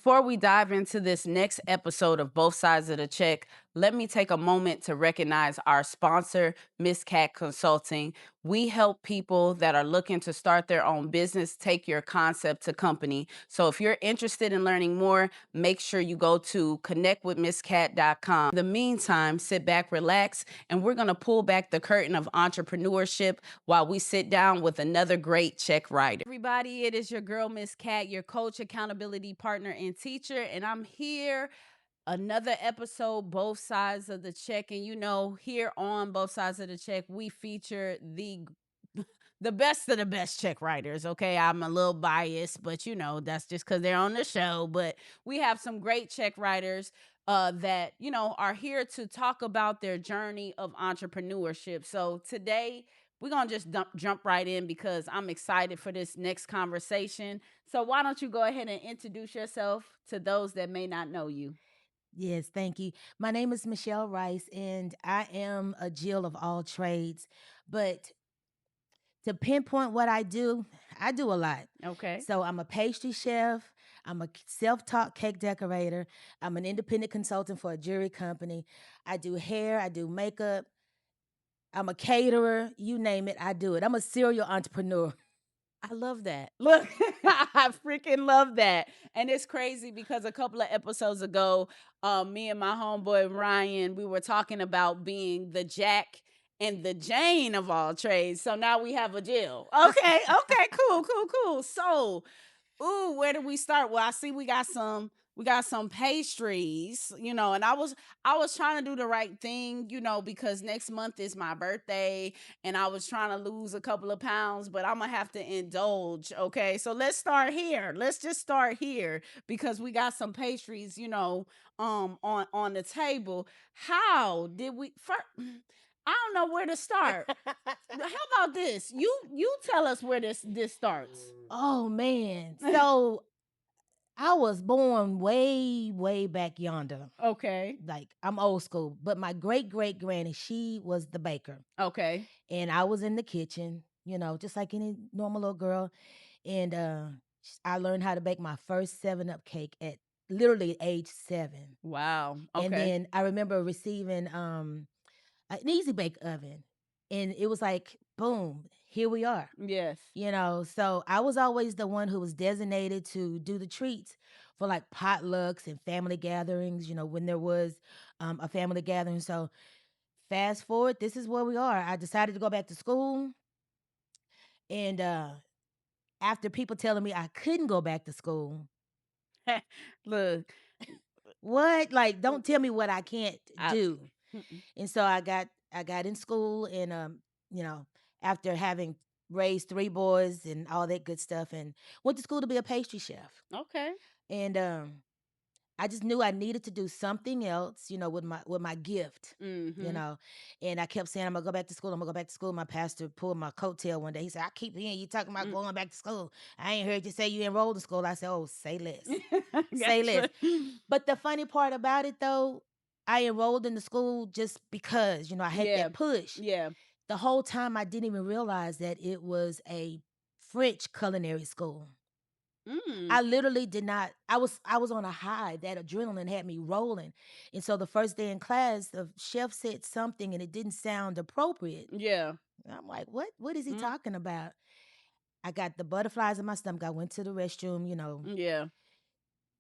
Before we dive into this next episode of Both Sides of the Check, let me take a moment to recognize our sponsor, Miss Cat Consulting. We help people that are looking to start their own business take your concept to company. So if you're interested in learning more, make sure you go to connectwithmisscat.com. In the meantime, sit back, relax, and we're going to pull back the curtain of entrepreneurship while we sit down with another great check writer. Everybody, it is your girl, Miss Cat, your coach, accountability partner, and teacher, and I'm here another episode, Both Sides of the Check. And here on Both Sides of the Check, we feature the best of the best check writers. Okay, I'm a little biased, but that's just because they're on the show. But we have some great check writers that are here to talk about their journey of entrepreneurship. So today we're gonna just jump right in because I'm excited for this next conversation. So why don't you go ahead and introduce yourself to those that may not know you? Yes, thank you. My name is Michelle Rice, and I am a Jill of all trades. But to pinpoint what I do a lot. Okay. So I'm a pastry chef. I'm a self-taught cake decorator. I'm an independent consultant for a jewelry company. I do hair. I do makeup. I'm a caterer. You name it, I do it. I'm a serial entrepreneur. I love that. Look, I freaking love that. And it's crazy because a couple of episodes ago, me and my homeboy Ryan, we were talking about being the Jack and the Jane of all trades. So now we have a Jill. Okay, okay, cool. So ooh, where do we start? Well, I see we got some pastries, and I was trying to do the right thing, because next month is my birthday and I was trying to lose a couple of pounds, but I'm gonna have to indulge. Okay. So let's start here. Let's just start here because we got some pastries, on the table. How did we first? I don't know where to start. How about this? You tell us where this starts. Oh man. So I was born way, way back yonder. Okay. Like I'm old school, but my great great granny, she was the baker. Okay. And I was in the kitchen, just like any normal little girl. And I learned how to bake my first 7 Up cake at literally age 7. Wow. And Okay. then I remember receiving an easy bake oven. And it was like, boom, here we are. Yes. So I was always the one who was designated to do the treats for like potlucks and family gatherings, when there was a family gathering. So fast forward, this is where we are. I decided to go back to school. And after people telling me I couldn't go back to school, Look, what? Like, don't tell me what I can't I do. mm-mm. And so I got in school and you know, after having raised 3 boys and all that good stuff and went to school to be a pastry chef. Okay. And I just knew I needed to do something else, with my gift, you Mhm. know. And I kept saying, I'm gonna go back to school. I'm gonna go back to school. My pastor pulled my coattail one day. He said, I keep hearing you talking about Mm. going back to school. I ain't heard you say you enrolled in school. I said, oh, say less. Say less. Gotcha. But the funny part about it though, I enrolled in the school just because, I had Yeah. that push. Yeah. The whole time I didn't even realize that it was a French culinary school. Mm. I literally did not. I was on a high. That adrenaline had me rolling. And so the first day in class, the chef said something and it didn't sound appropriate. Yeah. And I'm like, what is he Mm. talking about? I got the butterflies in my stomach. I went to the restroom, Yeah.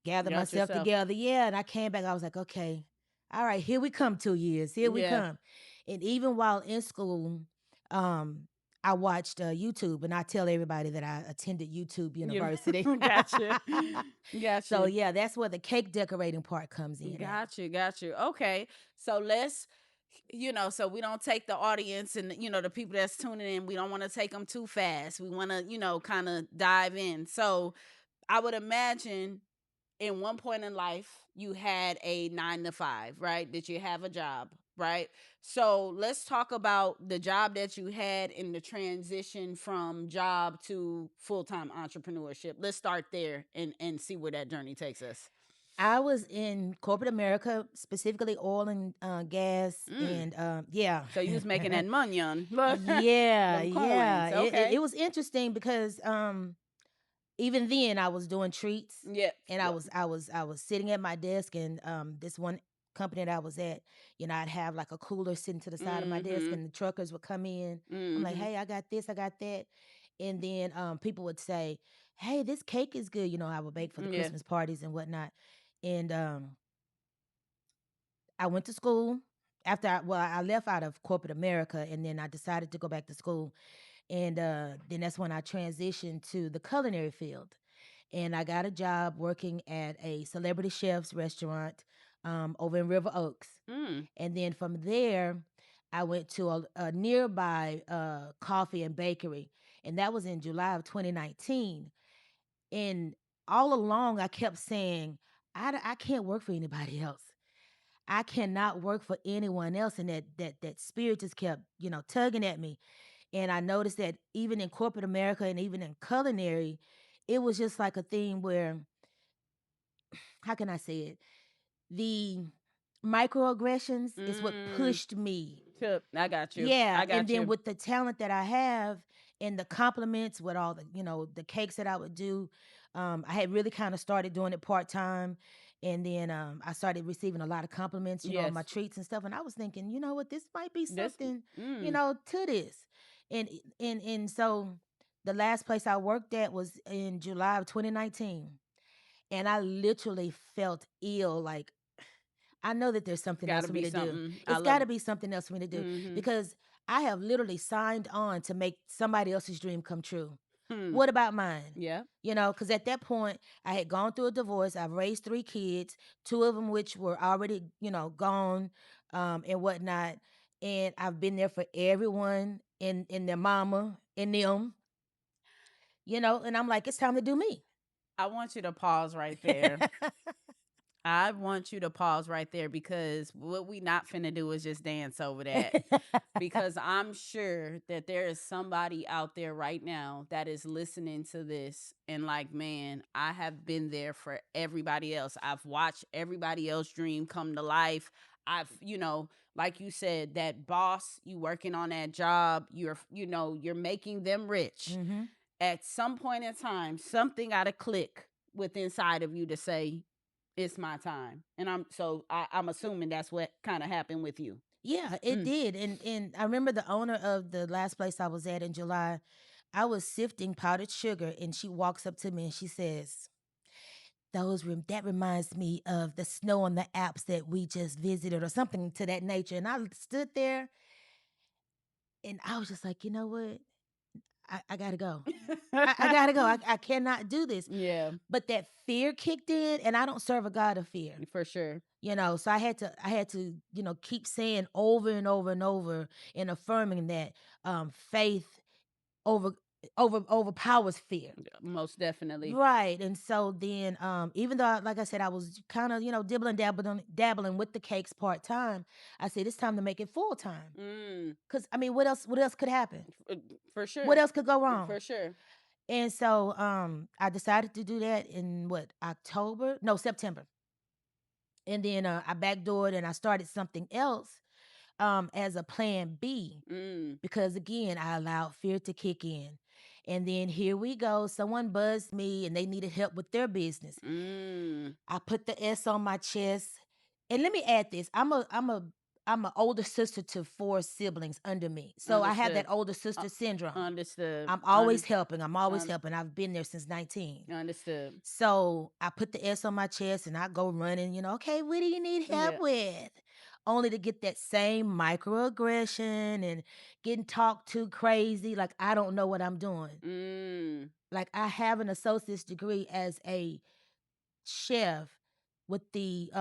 gathered Got myself yourself. together. Yeah, and I came back. I was like, okay, all right, here we come, 2 years. Here we Yeah. come. And even while in school, um, I watched YouTube, and I tell everybody that I attended YouTube You University. gotcha. So Gotcha. yeah, that's where the cake decorating part comes in at. Got you. Okay. So so we don't take the audience and, the people that's tuning in, we don't want to take them too fast. We want to, kind of dive in. So I would imagine in one point in life, you had a 9 to 5, right? Did you have a job, right? So let's talk about the job that you had in the transition from job to full-time entrepreneurship. Let's start there and see where that journey takes us. I was in corporate America, specifically oil and gas, Mm. and yeah. So you was making that money on look Yeah, them coins. yeah. It Okay. was interesting because even then I was doing treats, Yep. and I was sitting at my desk, and this one company that I was at, I'd have like a cooler sitting to the side of my desk, Mhm. and the truckers would come in. I'm like, Mhm. hey, I got this, I got that, and then people would say, hey, this cake is good. I would bake for the Yeah. Christmas parties and whatnot, and I went to school. I left out of corporate America, and then I decided to go back to school, and then that's when I transitioned to the culinary field, and I got a job working at a celebrity chef's restaurant over in River Oaks. Mm. And then from there, I went to a nearby coffee and bakery, and that was in July of 2019. And all along, I kept saying, I can't work for anybody else. I cannot work for anyone else. And that spirit just kept, tugging at me. And I noticed that even in corporate America and even in culinary, it was just like a thing where, how can I say it? The microaggressions is what Mm. pushed me. Tip. I got you. Yeah, I and got then you. with the talent that I have and the compliments with all the cakes that I would do, I had really kind of started doing it part time, and then I started receiving a lot of compliments, on my Yes. treats and stuff, and I was thinking, you know what, this might be This. something, Mm. to this, and so the last place I worked at was in July of 2019, and I literally felt ill, like I know that there's something else Gotta for me be to do. something. I It's love got to it. be something else for me to do Mhm. because I have literally signed on to make somebody else's dream come true. Hmm. What about mine? Yeah. Because at that point, I had gone through a divorce. I've raised 3 kids, two of them which were already, gone and whatnot. And I've been there for everyone in their mama and them, and I'm like, it's time to do me. I want you to pause right there. I want you to pause right there because what we not finna do is just dance over that. Because I'm sure that there is somebody out there right now that is listening to this and like, man, I have been there for everybody else. I've watched everybody else dream come to life. Like you said, that boss, you working on that job, you're making them rich. hmm At some point in time, something got to click with inside of you to say, it's my time. And I'm assuming that's what kind of happened with you. Yeah, it Mm. did. And I remember the owner of the last place I was at in July, I was sifting powdered sugar, and she walks up to me and she says, that reminds me of the snow on the Alps that we just visited," or something to that nature. And I stood there and I was just like, you know what? I gotta go. I gotta go. I cannot do this. Yeah, But that fear kicked in, and I don't serve a God of fear. for sure. So I had to keep saying over and over and over and affirming that faith over overpowers fear. Most definitely. Right. And so then even though like I said, I was kind of, dabbling with the cakes part time, I said it's time to make it full time. Mm, Cause I mean, what else could happen? uh, for What sure. else could go wrong? For sure. And so I decided to do that in October? No, September. And then I backdoored and I started something else as a plan B, Mm, because again, I allowed fear to kick in. And then here we go. Someone buzzed me and they needed help with their business. mm. I put the S on my chest. And let me add this. I'm a older sister to 4 siblings under me. So I have that Understood. older Uh, sister syndrome. understood. I'm always helping. I'm always Un- helping. I've been there since 19. understood. So I put the S on my chest and I go running, okay, what do you need help Yeah. with? Only to get that same microaggression and getting talked to crazy, like I don't know what I'm doing. Mm, Like I have an associate's degree as a chef with the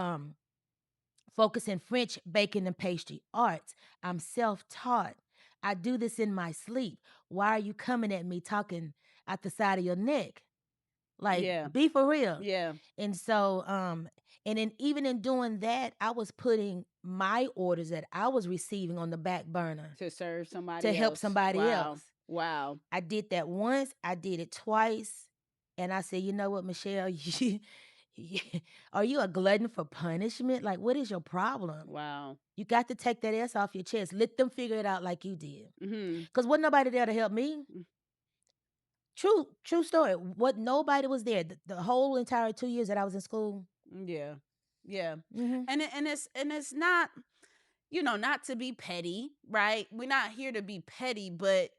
focus in French baking and pastry arts. I'm self-taught. I do this in my sleep. Why are you coming at me talking out the side of your neck? Like, yeah. be for real. Yeah. And so, even in doing that, I was putting my orders that I was receiving on the back burner To serve to somebody help else. somebody else. Wow. Wow. I did that once, I did it twice, and I said, you know what, Michelle, are you a glutton for punishment? Like, what is your problem? Wow. You got to take that ass off your chest. Let them figure it out like you did. Hmm. Because wasn't nobody there to help me. True story. What nobody was there. The whole entire 2 years that I was in school. Yeah. Yeah. Hmm. And it's not, not to be petty, right? We're not here to be petty, but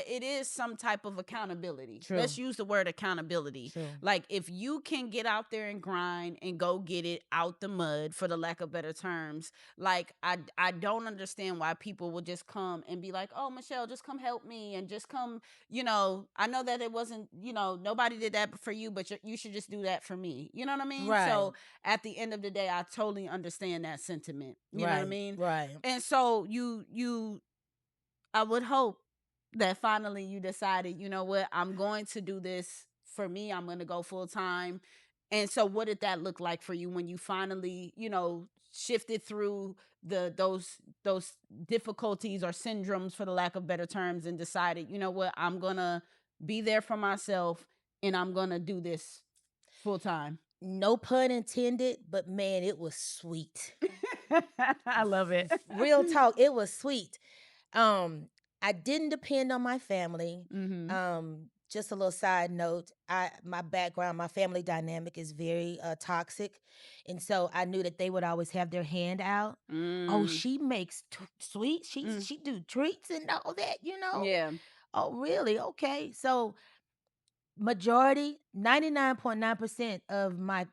it is some type of accountability. True. Let's use the word accountability. True. Like, if you can get out there and grind and go get it out the mud, for the lack of better terms, like, I don't understand why people will just come and be like, "Oh, Michelle, just come help me," and just come, I know that it wasn't, nobody did that for you, but you should just do that for me. You know what I mean? Right. So at the end of the day, I totally understand that sentiment. You know what I Right. mean? Right. And so I would hope that finally you decided, you know what, I'm going to do this for me. I'm going to go full time. And so what did that look like for you when you finally, shifted through those difficulties or syndromes, for the lack of better terms, and decided, you know what, I'm going to be there for myself and I'm going to do this full time? No pun intended, but man, it was sweet. I love it. Real talk, it was sweet. I didn't depend on my family. Just a little side note, my background, my family dynamic is very toxic, and so I knew that they would always have their hand out. Oh, she makes sweet. She do treats and all that. Yeah. Oh, really? Okay. So majority, 99.9% of my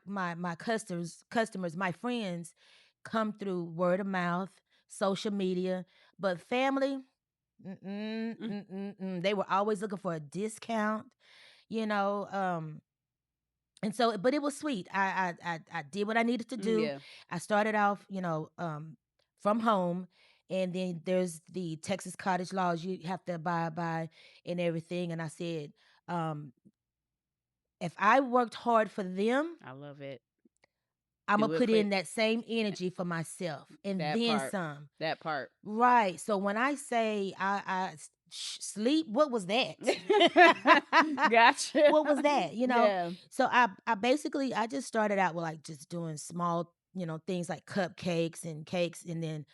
customers, my friends, come through word of mouth, social media, but family, they were always looking for a discount, you know. And so, but it was sweet. I did what I needed to do. Yeah. I started off, from home, and then there's the Texas cottage laws you have to abide by and everything. And I said, um, if I worked hard for them, I love it. I'm Do gonna it put for in that same energy for myself and that then part. some. That part. Right. So when I say sleep, what was that? Gotcha. What was that? Yeah. So I basically I just started out with like just doing small, things like cupcakes and cakes, and then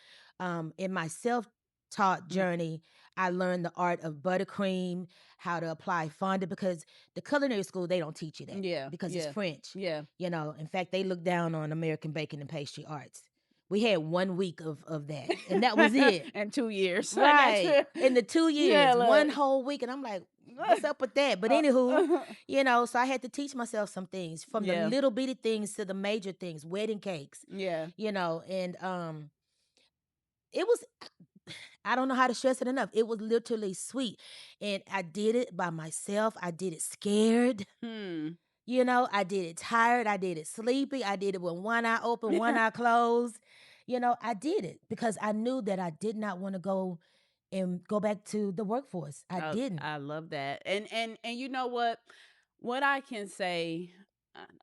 in my self-taught journey, I learned the art of buttercream, how to apply fondant, because the culinary school they don't teach you that Yeah. because it's Yeah. French. Yeah. In fact, they look down on American baking and pastry arts. We had 1 week of that, and that was it. And 2 years. I got Right. you. In the 2 years, Yeah, one look. whole week. And I'm like, what's up with that? But anywho, so I had to teach myself some things, from the Yeah. little bitty things to the major things, wedding cakes, Yeah. and it was, I don't know how to stress it enough. It was literally sweet. And I did it by myself. I did it scared. I did it tired. I did it sleepy. I did it with one eye open, one eye closed. I did it because I knew that I did not want to go back to the workforce. I didn't. I love that. And you know what? What I can say,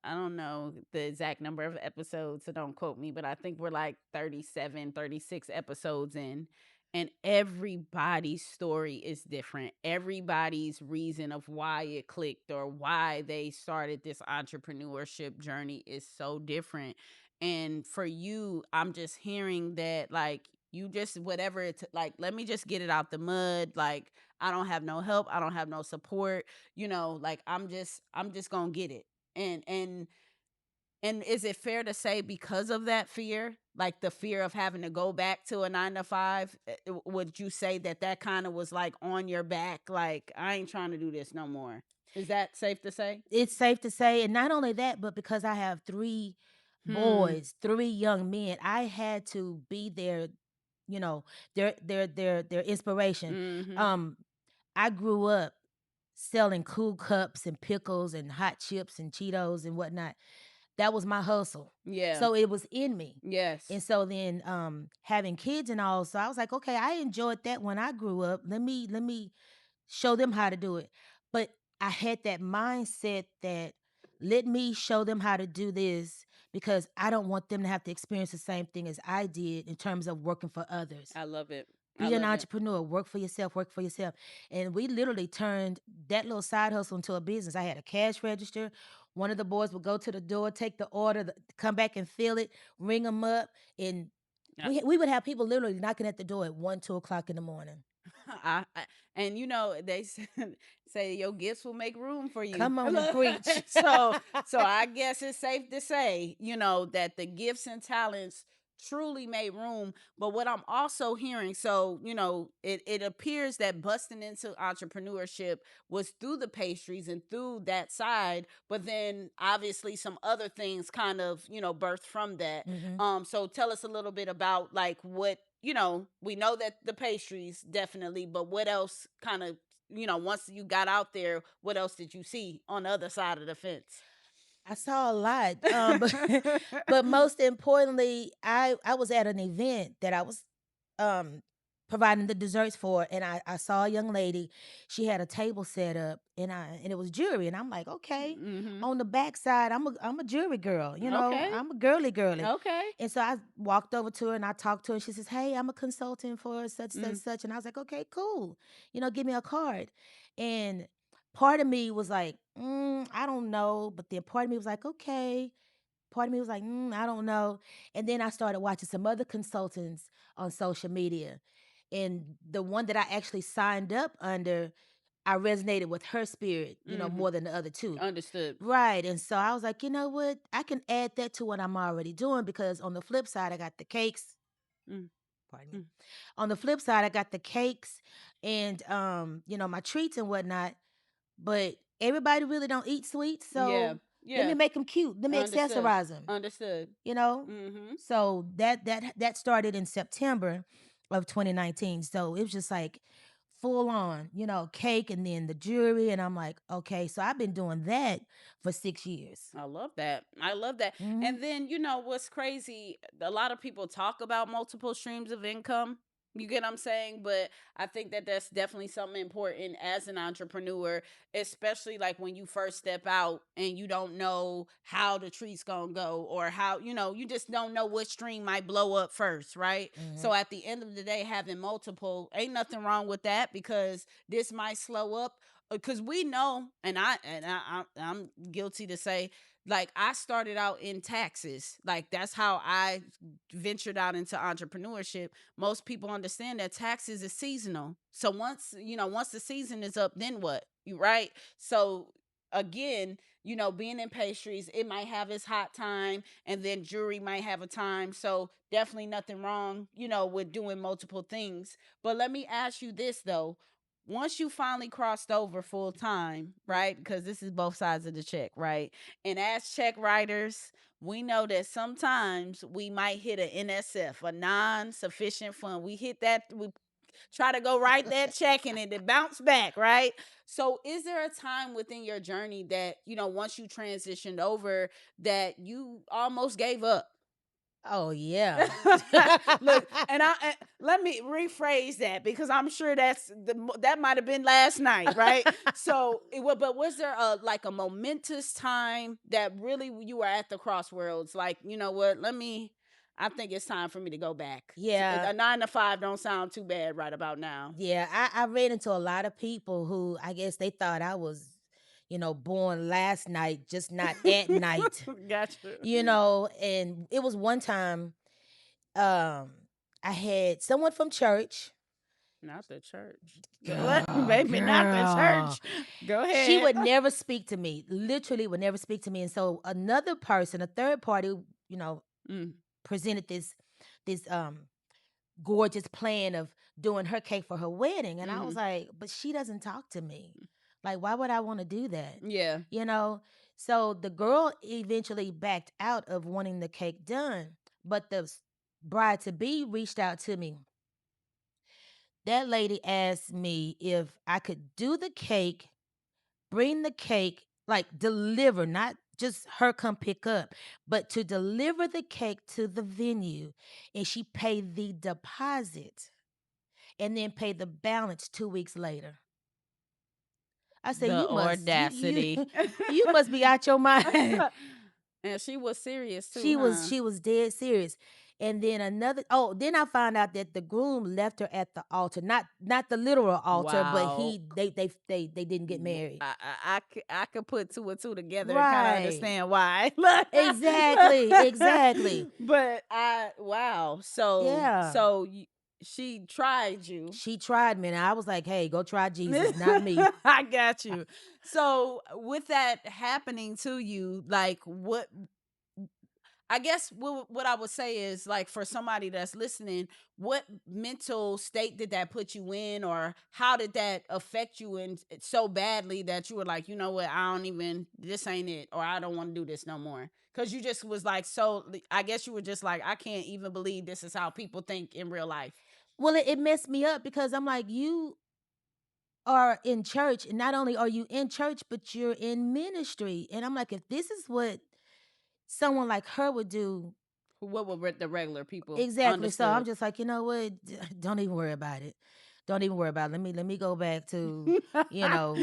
I don't know the exact number of episodes, so don't quote me, but I think we're like 37, 36 episodes in. And everybody's story is different. Everybody's reason of why it clicked or why they started this entrepreneurship journey is so different. And for you, I'm just hearing that, like, you just, whatever it's like, let me just get it out the mud. Like, I don't have no help. I don't have no support. Like, I'm just gonna get it. And is it fair to say, because of that fear, like the fear of having to go back to a 9 to 5, would you say that kind of was like on your back? Like, I ain't trying to do this no more. Is that safe to say? It's safe to say, and not only that, but because I have three boys, three young men, I had to be their inspiration. I grew up selling cool cups and pickles and hot chips and Cheetos and whatnot. That was my hustle. Yeah. So it was in me. Yes. And so then having kids and all, so I was like, okay, I enjoyed that when I grew up. Let me show them how to do it. But I had that mindset that, let me show them how to do this, because I don't want them to have to experience the same thing as I did in terms of working for others. I love it. Be an entrepreneur, work for yourself, work for yourself. And we literally turned that little side hustle into a business. I had a cash register. One of the boys would go to the door, take the order, come back and fill it, ring them up. And we would have people literally knocking at the door at 1, 2 o'clock in the morning. And they say your gifts will make room for you. Come on and preach. So I guess it's safe to say, that the gifts and talents truly made room. But what I'm also hearing, so it appears that busting into entrepreneurship was through the pastries and through that side, but then obviously some other things kind of birthed from that. Hmm. So tell us a little bit about like what we know that the pastries definitely, but what else kind of once you got out there, what else did you see on the other side of the fence? I saw a lot, but most importantly, I was at an event that I was um, providing the desserts for, and I saw a young lady. She had a table set up, and it was jewelry, and I'm like, okay. Mm-hmm. On the backside, I'm a jewelry girl, Okay. I'm a girly, Okay. and so I walked over to her and I talked to her. And she says, "Hey, I'm a consultant for such such Mm. such," and I was like, "Okay, cool. Give me a card." And part of me was like, I don't know. But then part of me was like, okay. Part of me was like, I don't know. And then I started watching some other consultants on social media. And the one that I actually signed up under, I resonated with her spirit, Mm-hmm. more than the other two. Understood. Right. And so I was like, you know what? I can add that to what I'm already doing because on the flip side, I got the cakes. Mm. Pardon me. Mm. On the flip side, I got the cakes and my treats and whatnot. But everybody really don't eat sweets, Yeah. so let me Yeah. make them cute. Let me Understood. accessorize them. Understood. You know. Mm-hmm. So that started in September of 2019. So it was just like full on, cake and then the jewelry, and I'm like, okay. So I've been doing that for 6 years. I love that. I love that. Hmm. And then, what's crazy? A lot of people talk about multiple streams of income. You get what I'm saying? But I think that that's definitely something important as an entrepreneur, especially like when you first step out and you don't know how the treat's going to go or how, you just don't know what stream might blow up first, right? Hmm. So at the end of the day, having multiple, ain't nothing wrong with that because this might slow up because we know, and I'm guilty to say, like I started out in taxes. Like that's how I ventured out into entrepreneurship. Most people understand that taxes is seasonal. So once the season is up, then what? You right? So again, being in pastries, it might have its hot time and then jewelry might have a time. So definitely nothing wrong, with doing multiple things. But let me ask you this though, once you finally crossed over full time, right? Because this is both sides of the check, right? And as check writers, we know that sometimes we might hit an NSF, a non sufficient fund. We hit that, we try to go write that check and it bounce back, right? So, is there a time within your journey that, once you transitioned over, that you almost gave up? Oh yeah. Look, and let me rephrase that because I'm sure that might have been last night, right? So, but was there a momentous time that really you were at the crossroads? Like, you know what? I think it's time for me to go back. Yeah. A 9 to 5 don't sound too bad right about now. Yeah, I ran into a lot of people who I guess they thought I was, born last night, just not at night. Gotcha. And it was one time, um, I had someone from church. Not the church. What? Girl, Baby, not the girl. church. Go She ahead. would never speak to me. Literally would never speak to me. And so another person, a third party, you know, Mm, presented this gorgeous plan of doing her cake for her wedding. And I was hmm. like, but she doesn't talk to me. Like, why would I want to do that? Yeah. You know? So the girl eventually backed out of wanting the cake done. But the bride to be reached out to me. That lady asked me if I could do the cake, bring the cake, like deliver, not just her come pick up, but to deliver the cake to the venue. And she paid the deposit and then pay the balance 2 weeks later. I said, The "You must audacity. you must be out your mind." And she was serious too, She was huh? she was dead serious. And then then I found out that the groom left her at the altar, not the literal altar, but Wow. they didn't get married. I could put two and two together and kind of Right. understand why. Exactly, exactly. But wow. So Yeah. so she tried you. She tried me, and I was like, "Hey, go try Jesus, not me." I got you. So with that happening to you, like what I guess what I would say is like for somebody that's listening, what mental state did that put you in, or how did that affect you in so badly that you were like, you know what, I don't even, this ain't it, or I don't want to do this no more. Cause you just was like, so I guess you were just like, I can't even believe this is how people think in real life. Well, it messed me up because I'm like, you are in church, and not only are you in church, but you're in ministry. And I'm like, if this is what someone like her would do, What would the regular people exactly. So I'm understood? just like, you know what? Don't even worry about it. Don't even worry about it. Let me go back to, you know,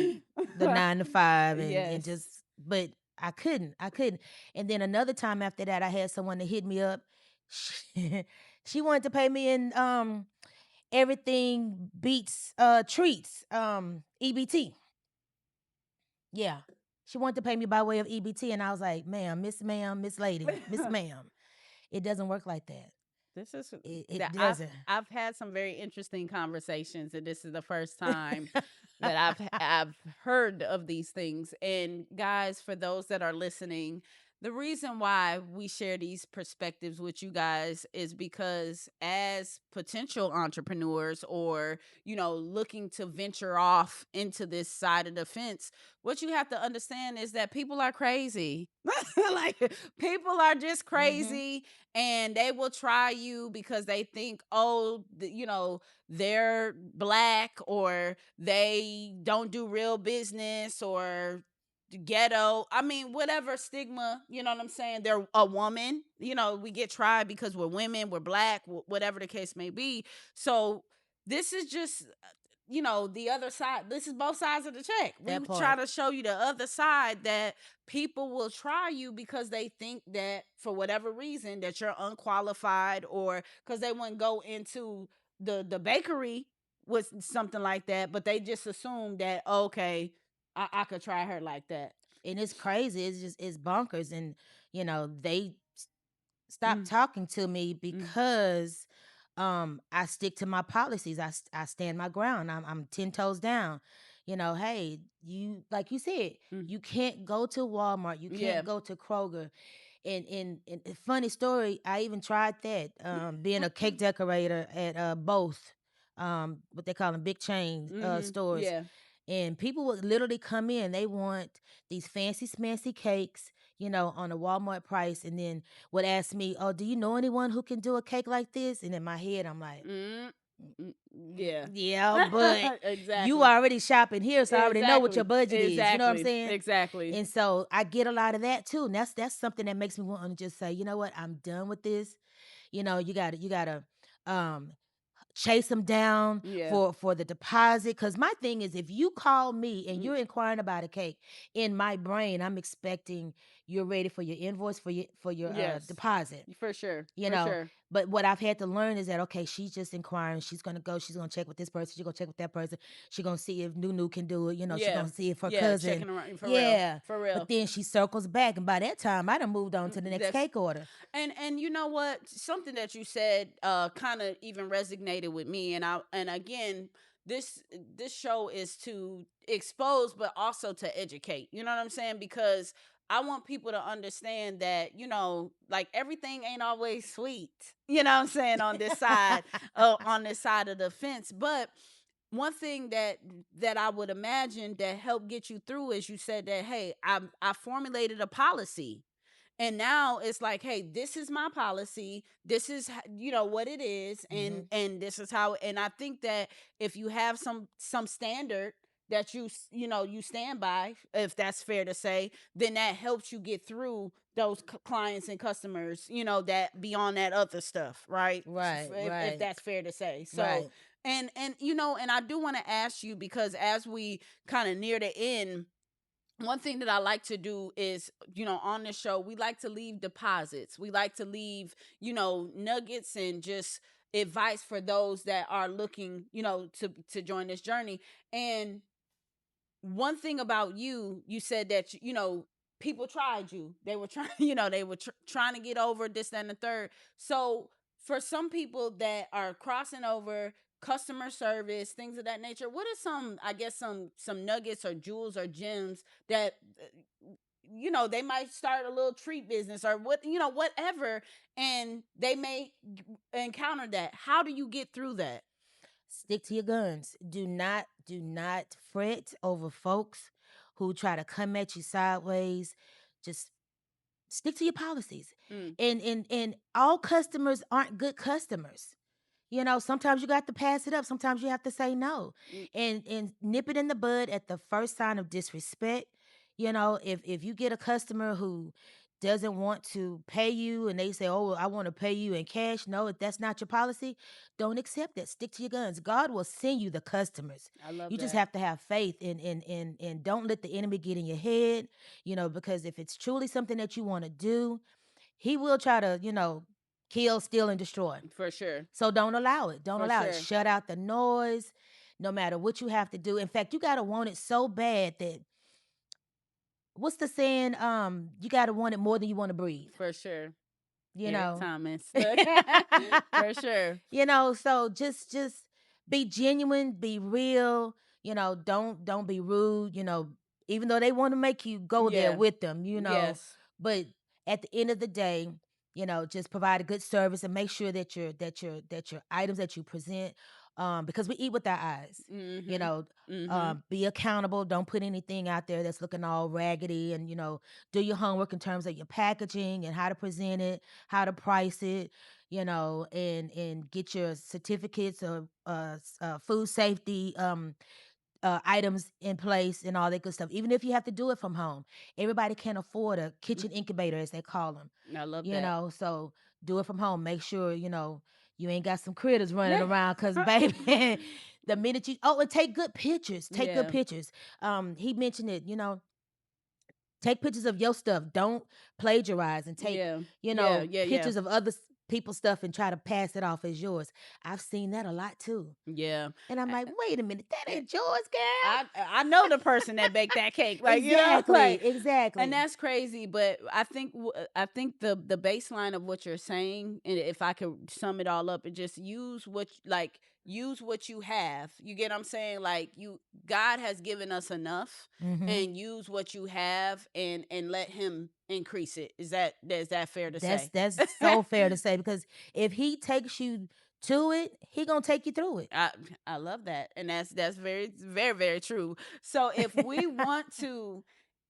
the 9 to 5 and Yes. just but I couldn't. And then another time after that, I had someone that hit me up. She, she wanted to pay me in everything beats treats, EBT. Yeah. She wanted to pay me by way of EBT, and I was like, ma'am, miss lady, miss ma'am. It doesn't work like that. This is It that I've doesn't. I've had some very interesting conversations, and this is the first time that I've heard of these things. And guys, for those that are listening, the reason why we share these perspectives with you guys is because as potential entrepreneurs, or looking to venture off into this side of the fence, what you have to understand is that people are crazy. Like, people are just Mhm. crazy, and they will try you because they think, oh, they're black, or they don't do real business, or ghetto. I mean, whatever stigma, you know what I'm saying? They're a woman. We get tried because we're women, we're black, whatever the case may be. So this is just the other side. This is both sides of the check. We That try part. to show you the other side, that people will try you because they think that for whatever reason that you're unqualified, or because they wouldn't go into the bakery with something like that, but they just assume that, okay, I could try her like that. And it's crazy. It's bonkers. And they stopped Mm, talking to me mm, because I stick to my policies. I stand my ground. I'm 10 toes down. Hey, you like you said, mm. you can't go to Walmart, you Yeah. can't go to Kroger. And a funny story, I even tried that. Being a cake decorator at both what they call them big chain Mm-hmm. stores. Yeah. And people would literally come in. They want these fancy smancy cakes, on a Walmart price, and then would ask me, "Oh, do you know anyone who can do a cake like this?" And in my head, I'm like, Mm, yeah. "Yeah, but you Exactly. already shopping here, so I already know what your Exactly. budget is." You know what I'm Exactly. saying? Exactly. And so I get a lot of that too. And that's something that makes me want to just say, you know what, I'm done with this. You gotta um chase them down Yeah. for the deposit. Because my thing is, if you call me and Mm, you're inquiring about a cake, in my brain, I'm expecting you're ready for your invoice for your yes. deposit. For sure. You For know, sure. but what I've had to learn is that, okay, she's just inquiring. She's gonna go. She's gonna check with this person. She's gonna check with that person. She's gonna see if Nunu can do it. She's Yeah. gonna see if her Yeah. cousin. Checking around for real. Yeah, For but real. then she circles back, and by that time, I done moved on to the next That's cake order. and you know what? Something that you said kind of even resonated with me, and again, this show is to expose but also to educate. You know what I'm saying? Because I want people to understand that, like, everything ain't always sweet. You know what I'm saying, on this side of the fence. But one thing that I would imagine that helped get you through is you said that, hey, I formulated a policy, and now it's like, hey, this is my policy, this is what it is, and Hmm. and this is how. And I think that if you have some standard that you stand by, if that's fair to say, then that helps you get through those clients and customers, that beyond that other stuff, right? Right, If right, that's fair to say. So, right. and I do want to ask you, because as we kind of near the end, one thing that I like to do is, on the show, we like to leave deposits. We like to leave, nuggets and just advice for those that are looking, to join this journey. And one thing about you, you said that, people tried you. They were trying, they were trying to get over this, that, and the third. So for some people that are crossing over customer service, things of that nature, what are some, I guess, some nuggets or jewels or gems that they might start a little treat business or whatever, and they may encounter that. How do you get through that? Stick to your guns. Do not fret over folks who try to come at you sideways. Just stick to your policies. Mm. And all customers aren't good customers. Sometimes you got to pass it up. Sometimes you have to say no, and nip it in the bud at the first sign of disrespect. If you get a customer who doesn't want to pay you and they say, "Oh, I want to pay you in cash," no, if that's not your policy, don't accept it. Stick to your guns. God will send you the customers. I love You that. just have to have faith and don't let the enemy get in your head. Because if it's truly something that you want to do, he will try to kill, steal, and destroy. For sure. So don't allow it. Don't For allow it. sure. Shut out the noise, no matter what you have to do. In fact, you gotta want it so bad that what's the saying? You gotta want it more than you want to breathe. For sure. You Eric know. Thomas. For sure. So just be genuine, be real. Don't be rude. Even though they want to make you go there Yeah. with them. Yes. But at the end of the day, just provide a good service and make sure that your items that you present, because we eat with our eyes. Mhm. Be accountable. Don't put anything out there that's looking all raggedy, and do your homework in terms of your packaging and how to present it, how to price it, and get your certificates of food safety items in place and all that good stuff. Even if you have to do it from home, everybody can't afford a kitchen incubator, as they call them. I love that. So do it from home. Make sure you ain't got some critters running around, because baby, the minute and take good pictures. Take good Yeah. pictures. He mentioned it. Take pictures of your stuff. Don't plagiarize and take Yeah. pictures of other people's stuff and try to pass it off as yours. I've seen that a lot too. Yeah. And I'm like, wait a minute, that ain't yours, girl. I know the person that baked that cake. Like, Exactly, exactly. And that's crazy. But I think the baseline of what you're saying, and if I could sum it all up, and just use what you have. You get what I'm saying? Like, God has given us enough, and use what you have, and let Him increase it. Is that fair to say? That's so fair to say, because if He takes you to it, He gonna take you through it. I love that, and that's very, very, very true. So if we want to,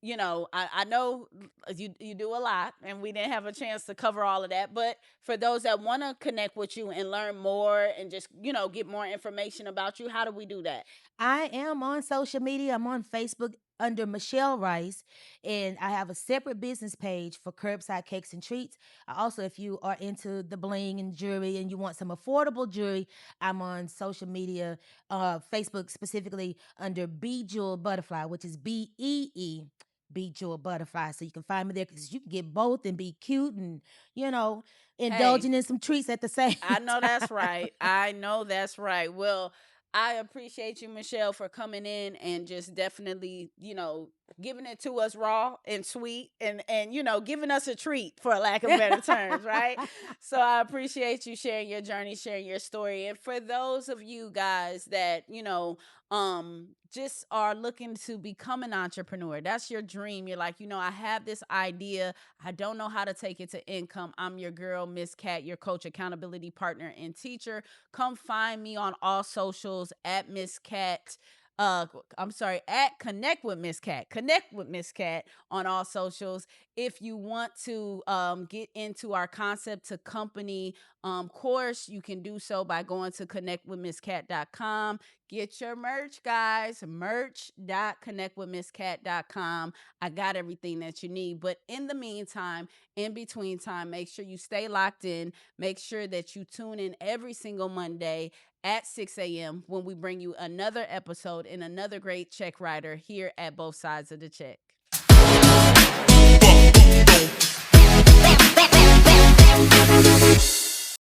I know you do a lot, and we didn't have a chance to cover all of that. But for those that want to connect with you and learn more, and just get more information about you, how do we do that? I am on social media. I'm on Facebook under Michelle Rice, and I have a separate business page for curbside cakes and treats. I also, if you are into the bling and jewelry and you want some affordable jewelry, I'm on social media, Facebook specifically under Be Jewel Butterfly, which is BEE. Be Jewel Butterfly. So you can find me there, because you can get both and be cute and, indulging in some treats at the same I know that's time. right. I know that's right. Well, I appreciate you, Michelle, for coming in and just definitely, giving it to us raw and sweet, and giving us a treat, for lack of better terms, right? So I appreciate you sharing your journey, sharing your story. And for those of you guys that, just are looking to become an entrepreneur, that's your dream. You're like, I have this idea. I don't know how to take it to income. I'm your girl, Miss Cat, your coach, accountability partner, and teacher. Come find me on all socials at Miss Cat. At Connect with Miss Cat. Connect with Miss Cat on all socials. If you want to get into our concept to company course, you can do so by going to connectwithmisscat.com. Get your merch, guys. Merch.connectwithmisscat.com. I got everything that you need. But in the meantime, in between time, make sure you stay locked in. Make sure that you tune in every single Monday at 6 a.m. when we bring you another episode and another great check writer here at Both Sides of the Check.